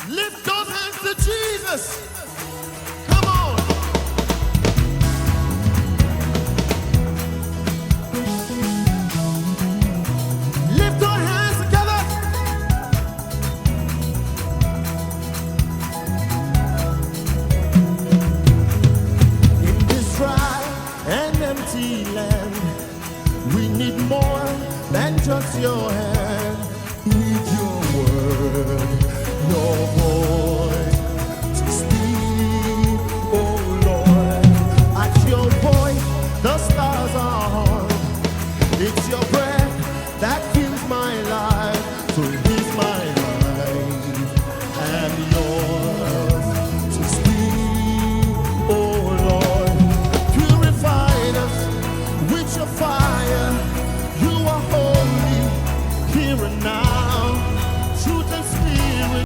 Lift those hands to Jesus. Come on. Lift your hands together. In this dry and empty land, we need more than just your hand. We need your word, your voice.